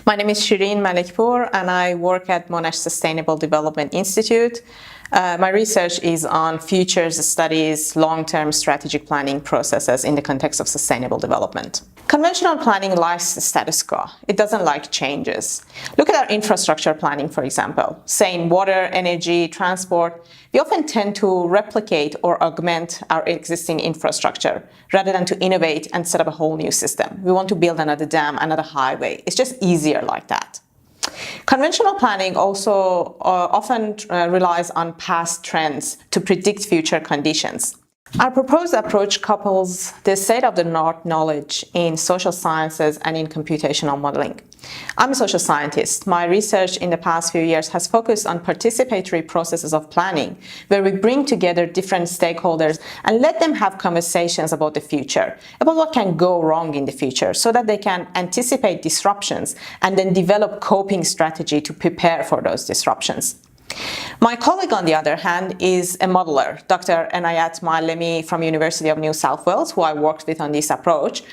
My name is Shirin Malekpour and I work at Monash Sustainable Development Institute. My research is on futures studies, long-term strategic planning processes in the context of sustainable development. Conventional planning likes the status quo. It doesn't like changes. Look at our infrastructure planning, for example. Say in water, energy, transport, we often tend to replicate or augment our existing infrastructure rather than to innovate and set up a whole new system. We want to build another dam, another highway. It's just easier like that. Conventional planning also often relies on past trends to predict future conditions. Our proposed approach couples the state-of-the-art knowledge in social sciences and in computational modeling. I'm a social scientist. My research in the past few years has focused on participatory processes of planning, where we bring together different stakeholders and let them have conversations about the future, about what can go wrong in the future, so that they can anticipate disruptions and then develop coping strategy to prepare for those disruptions. My colleague, on the other hand, is a modeler, Dr Enayat Moallemi from University of New South Wales, who I worked with on this approach.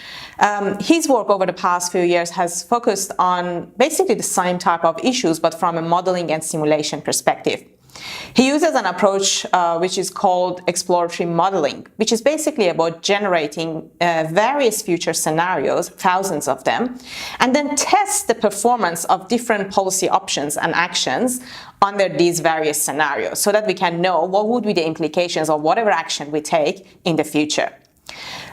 His work over the past few years has focused on basically the same type of issues, but from a modeling and simulation perspective. He uses an approach which is called exploratory modeling, which is basically about generating various future scenarios, thousands of them, and then test the performance of different policy options and actions under these various scenarios so that we can know what would be the implications of whatever action we take in the future.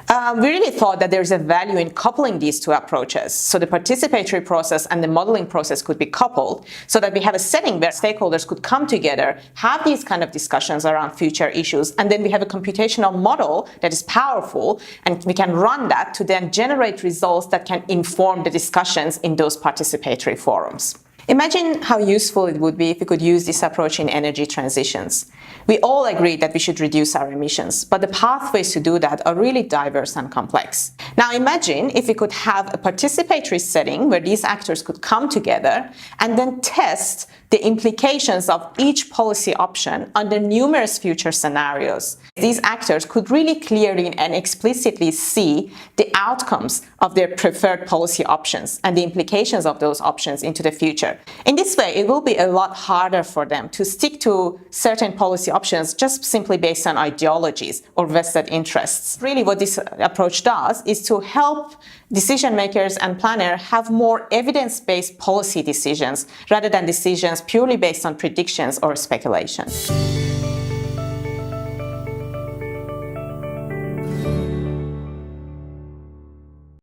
We really thought that there's a value in coupling these two approaches. So the participatory process and the modeling process could be coupled so that we have a setting where stakeholders could come together, have these kind of discussions around future issues, and then we have a computational model that is powerful, and we can run that to then generate results that can inform the discussions in those participatory forums. Imagine how useful it would be if we could use this approach in energy transitions. We all agree that we should reduce our emissions, but the pathways to do that are really diverse and complex. Now imagine if we could have a participatory setting where these actors could come together and then test the implications of each policy option under numerous future scenarios. These actors could really clearly and explicitly see the outcomes of their preferred policy options and the implications of those options into the future. In this way, it will be a lot harder for them to stick to certain policy options just simply based on ideologies or vested interests. Really, what this approach does is to help decision makers and planners have more evidence-based policy decisions rather than decisions purely based on predictions or speculation.